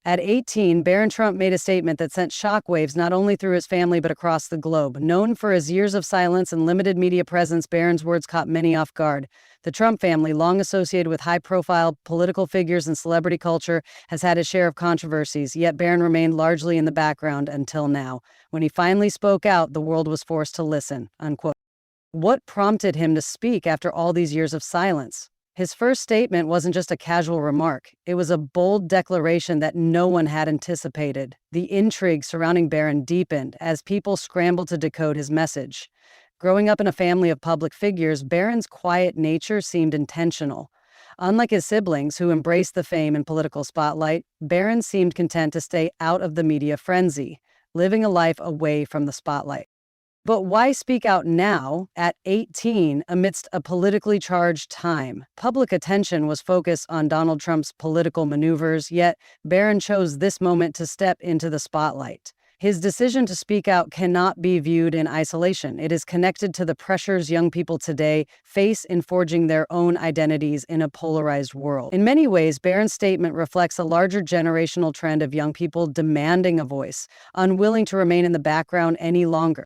At 18, Barron Trump made a statement that sent shockwaves not only through his family but across the globe. Known for his years of silence and limited media presence, Barron's words caught many off guard. The Trump family, long associated with high-profile political figures and celebrity culture, has had its share of controversies, yet Barron remained largely in the background until now. When he finally spoke out, the world was forced to listen, unquote. What prompted him to speak after all these years of silence? His first statement wasn't just a casual remark. It was a bold declaration that no one had anticipated. The intrigue surrounding Barron deepened as people scrambled to decode his message. Growing up in a family of public figures, Barron's quiet nature seemed intentional. Unlike his siblings, who embraced the fame and political spotlight, Barron seemed content to stay out of the media frenzy, living a life away from the spotlight. But why speak out now, at 18, amidst a politically charged time? Public attention was focused on Donald Trump's political maneuvers, yet Barron chose this moment to step into the spotlight. His decision to speak out cannot be viewed in isolation. It is connected to the pressures young people today face in forging their own identities in a polarized world. In many ways, Barron's statement reflects a larger generational trend of young people demanding a voice, unwilling to remain in the background any longer.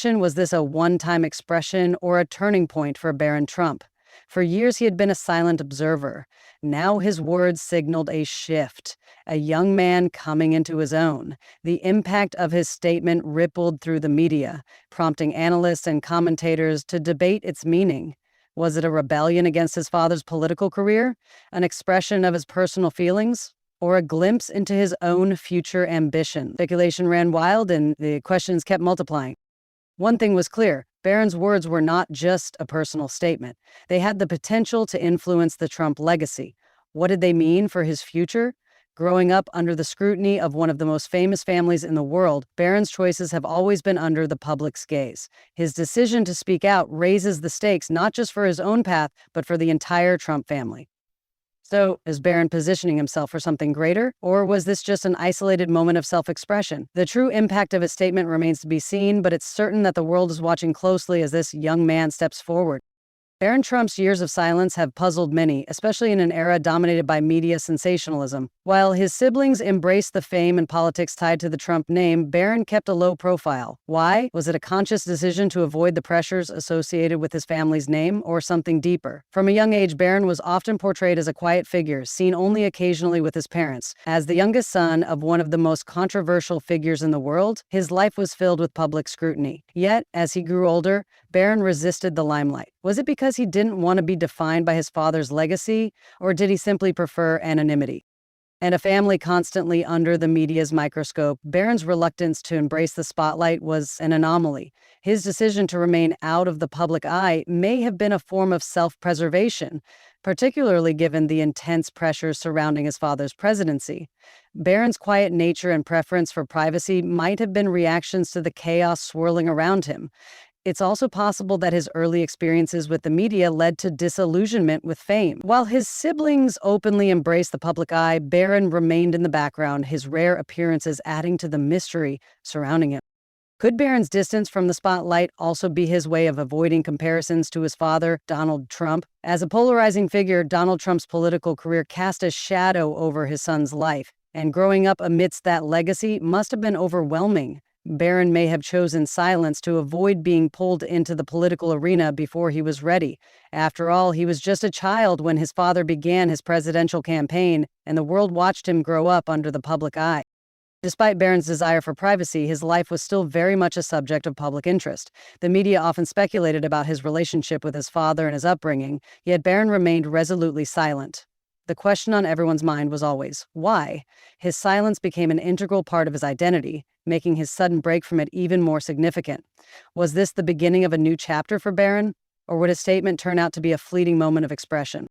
Was this a one-time expression or a turning point for Barron Trump? For years, he had been a silent observer. Now his words signaled a shift, a young man coming into his own. The impact of his statement rippled through the media, prompting analysts and commentators to debate its meaning. Was it a rebellion against his father's political career, an expression of his personal feelings, or a glimpse into his own future ambition? Speculation ran wild and the questions kept multiplying. One thing was clear. Barron's words were not just a personal statement. They had the potential to influence the Trump legacy. What did they mean for his future? Growing up under the scrutiny of one of the most famous families in the world, Barron's choices have always been under the public's gaze. His decision to speak out raises the stakes not just for his own path, but for the entire Trump family. So, is Barron positioning himself for something greater, or was this just an isolated moment of self-expression? The true impact of his statement remains to be seen, but it's certain that the world is watching closely as this young man steps forward. Barron Trump's years of silence have puzzled many, especially in an era dominated by media sensationalism. While his siblings embraced the fame and politics tied to the Trump name, Barron kept a low profile. Why? Was it a conscious decision to avoid the pressures associated with his family's name, or something deeper? From a young age, Barron was often portrayed as a quiet figure, seen only occasionally with his parents. As the youngest son of one of the most controversial figures in the world, his life was filled with public scrutiny. Yet, as he grew older, Barron resisted the limelight. Was it because he didn't want to be defined by his father's legacy, or did he simply prefer anonymity? And a family constantly under the media's microscope, Barron's reluctance to embrace the spotlight was an anomaly. His decision to remain out of the public eye may have been a form of self-preservation, particularly given the intense pressures surrounding his father's presidency. Barron's quiet nature and preference for privacy might have been reactions to the chaos swirling around him. It's also possible that his early experiences with the media led to disillusionment with fame. While his siblings openly embraced the public eye, Barron remained in the background, his rare appearances adding to the mystery surrounding him. Could Barron's distance from the spotlight also be his way of avoiding comparisons to his father, Donald Trump? As a polarizing figure, Donald Trump's political career cast a shadow over his son's life, and growing up amidst that legacy must have been overwhelming. Barron may have chosen silence to avoid being pulled into the political arena before he was ready. After all, he was just a child when his father began his presidential campaign, and the world watched him grow up under the public eye. Despite Barron's desire for privacy, his life was still very much a subject of public interest. The media often speculated about his relationship with his father and his upbringing, yet Barron remained resolutely silent. The question on everyone's mind was always, why? His silence became an integral part of his identity, making his sudden break from it even more significant. Was this the beginning of a new chapter for Barron, or would his statement turn out to be a fleeting moment of expression?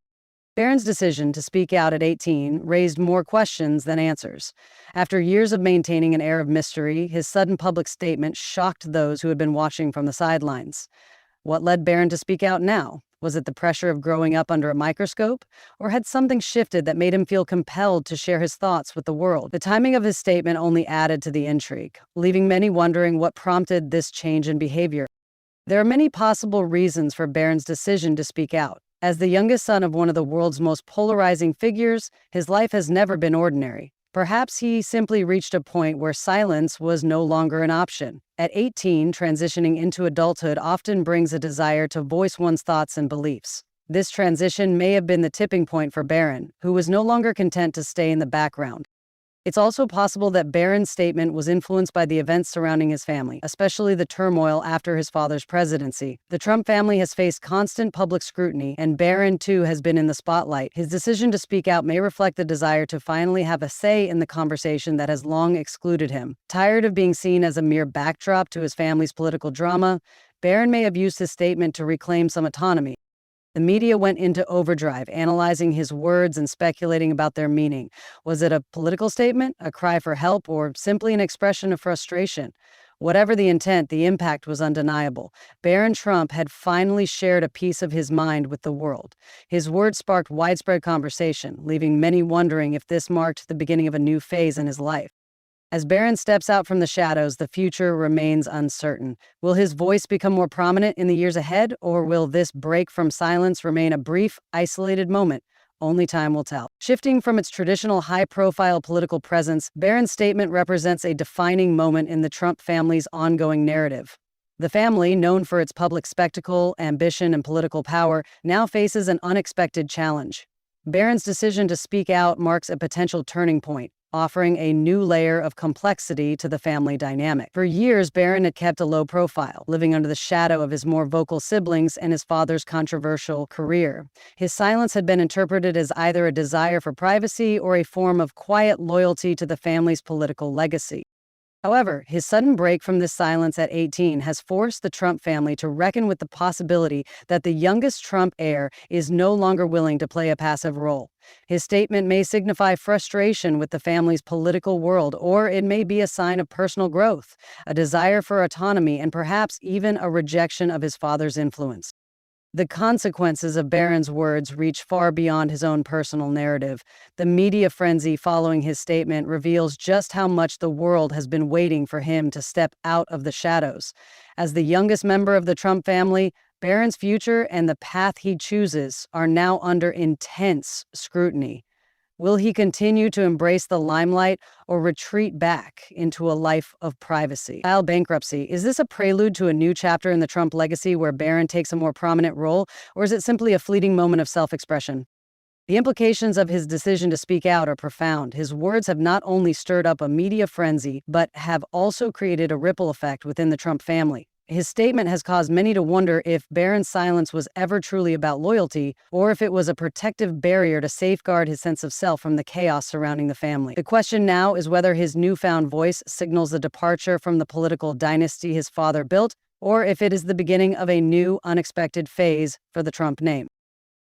Barron's decision to speak out at 18 raised more questions than answers. After years of maintaining an air of mystery, his sudden public statement shocked those who had been watching from the sidelines. What led Barron to speak out now? Was it the pressure of growing up under a microscope, or had something shifted that made him feel compelled to share his thoughts with the world? The timing of his statement only added to the intrigue, leaving many wondering what prompted this change in behavior. There are many possible reasons for Barron's decision to speak out. As the youngest son of one of the world's most polarizing figures, his life has never been ordinary. Perhaps he simply reached a point where silence was no longer an option. At 18, transitioning into adulthood often brings a desire to voice one's thoughts and beliefs. This transition may have been the tipping point for Barron, who was no longer content to stay in the background. It's also possible that Barron's statement was influenced by the events surrounding his family, especially the turmoil after his father's presidency. The Trump family has faced constant public scrutiny, and Barron, too, has been in the spotlight. His decision to speak out may reflect the desire to finally have a say in the conversation that has long excluded him. Tired of being seen as a mere backdrop to his family's political drama, Barron may have used his statement to reclaim some autonomy. The media went into overdrive, analyzing his words and speculating about their meaning. Was it a political statement, a cry for help, or simply an expression of frustration? Whatever the intent, the impact was undeniable. Barron Trump had finally shared a piece of his mind with the world. His words sparked widespread conversation, leaving many wondering if this marked the beginning of a new phase in his life. As Barron steps out from the shadows, the future remains uncertain. Will his voice become more prominent in the years ahead, or will this break from silence remain a brief, isolated moment? Only time will tell. Shifting from its traditional high-profile political presence, Barron's statement represents a defining moment in the Trump family's ongoing narrative. The family, known for its public spectacle, ambition, and political power, now faces an unexpected challenge. Barron's decision to speak out marks a potential turning point, offering a new layer of complexity to the family dynamic. For years, Barron had kept a low profile, living under the shadow of his more vocal siblings and his father's controversial career. His silence had been interpreted as either a desire for privacy or a form of quiet loyalty to the family's political legacy. However, his sudden break from this silence at 18 has forced the Trump family to reckon with the possibility that the youngest Trump heir is no longer willing to play a passive role. His statement may signify frustration with the family's political world, or it may be a sign of personal growth, a desire for autonomy, and perhaps even a rejection of his father's influence. The consequences of Barron's words reach far beyond his own personal narrative. The media frenzy following his statement reveals just how much the world has been waiting for him to step out of the shadows. As the youngest member of the Trump family, Barron's future and the path he chooses are now under intense scrutiny. Will he continue to embrace the limelight or retreat back into a life of privacy? File bankruptcy. Is this a prelude to a new chapter in the Trump legacy where Barron takes a more prominent role, or is it simply a fleeting moment of self-expression? The implications of his decision to speak out are profound. His words have not only stirred up a media frenzy, but have also created a ripple effect within the Trump family. His statement has caused many to wonder if Barron's silence was ever truly about loyalty, or if it was a protective barrier to safeguard his sense of self from the chaos surrounding the family. The question now is whether his newfound voice signals a departure from the political dynasty his father built, or if it is the beginning of a new, unexpected phase for the Trump name.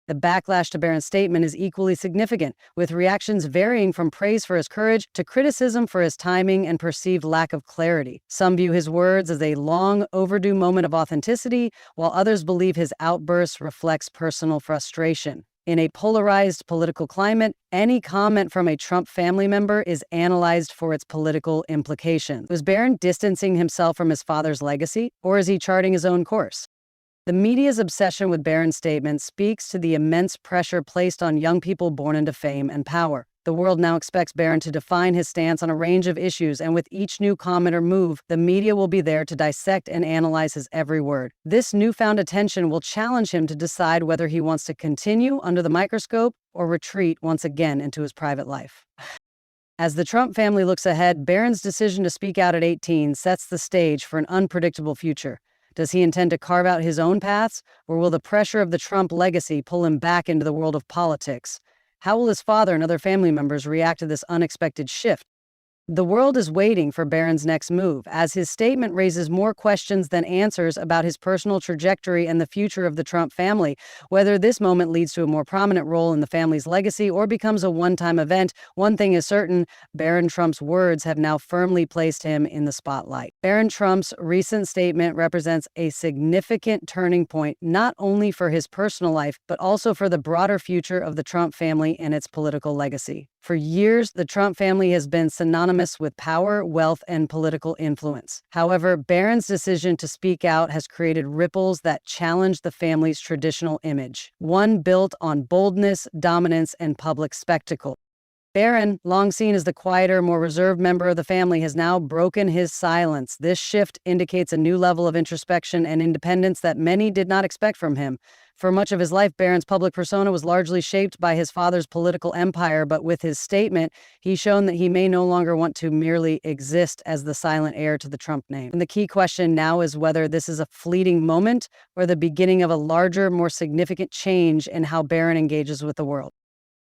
The backlash to Barron's statement is equally significant, with reactions varying from praise for his courage to criticism for his timing and perceived lack of clarity. Some view his words as a long overdue moment of authenticity, while others believe his outburst reflects personal frustration. In a polarized political climate, any comment from a Trump family member is analyzed for its political implications. Was Barron distancing himself from his father's legacy, or is he charting his own course? The media's obsession with Barron's statement speaks to the immense pressure placed on young people born into fame and power. The world now expects Barron to define his stance on a range of issues, and with each new comment or move, the media will be there to dissect and analyze his every word. This newfound attention will challenge him to decide whether he wants to continue under the microscope or retreat once again into his private life. As the Trump family looks ahead, Barron's decision to speak out at 18 sets the stage for an unpredictable future. Does he intend to carve out his own paths, or will the pressure of the Trump legacy pull him back into the world of politics? How will his father and other family members react to this unexpected shift? The world is waiting for Barron's next move, as his statement raises more questions than answers about his personal trajectory and the future of the Trump family. Whether this moment leads to a more prominent role in the family's legacy or becomes a one-time event, one thing is certain: Barron Trump's words have now firmly placed him in the spotlight. Barron Trump's recent statement represents a significant turning point, not only for his personal life, but also for the broader future of the Trump family and its political legacy. For years, the Trump family has been synonymous with power, wealth, and political influence. However, Barron's decision to speak out has created ripples that challenge the family's traditional image, one built on boldness, dominance, and public spectacle. Barron, long seen as the quieter, more reserved member of the family, has now broken his silence. This shift indicates a new level of introspection and independence that many did not expect from him. For much of his life, Barron's public persona was largely shaped by his father's political empire, but with his statement, he's shown that he may no longer want to merely exist as the silent heir to the Trump name. And the key question now is whether this is a fleeting moment or the beginning of a larger, more significant change in how Barron engages with the world.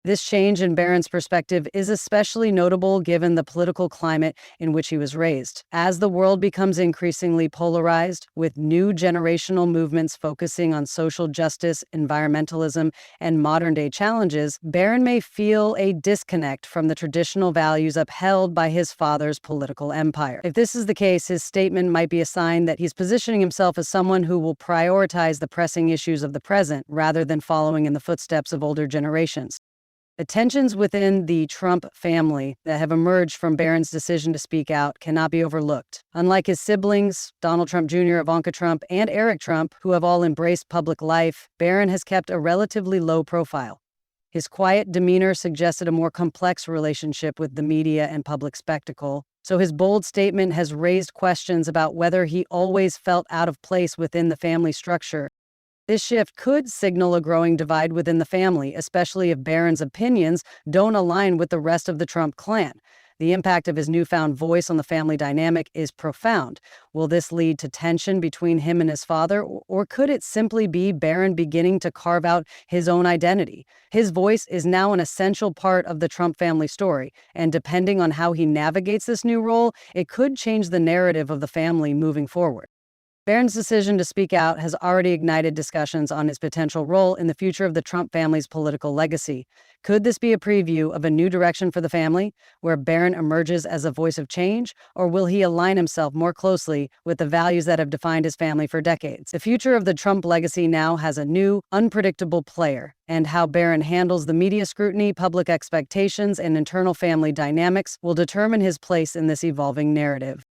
This change in Barron's perspective is especially notable given the political climate in which he was raised. As the world becomes increasingly polarized, with new generational movements focusing on social justice, environmentalism, and modern-day challenges, Barron may feel a disconnect from the traditional values upheld by his father's political empire. If this is the case, his statement might be a sign that he's positioning himself as someone who will prioritize the pressing issues of the present rather than following in the footsteps of older generations. The tensions within the Trump family that have emerged from Barron's decision to speak out cannot be overlooked. Unlike his siblings, Donald Trump Jr., Ivanka Trump, and Eric Trump, who have all embraced public life, Barron has kept a relatively low profile. His quiet demeanor suggested a more complex relationship with the media and public spectacle, so his bold statement has raised questions about whether he always felt out of place within the family structure. This shift could signal a growing divide within the family, especially if Barron's opinions don't align with the rest of the Trump clan. The impact of his newfound voice on the family dynamic is profound. Will this lead to tension between him and his father, or could it simply be Barron beginning to carve out his own identity? His voice is now an essential part of the Trump family story, and depending on how he navigates this new role, it could change the narrative of the family moving forward. Barron's decision to speak out has already ignited discussions on his potential role in the future of the Trump family's political legacy. Could this be a preview of a new direction for the family, where Barron emerges as a voice of change, or will he align himself more closely with the values that have defined his family for decades? The future of the Trump legacy now has a new, unpredictable player, and how Barron handles the media scrutiny, public expectations, and internal family dynamics will determine his place in this evolving narrative.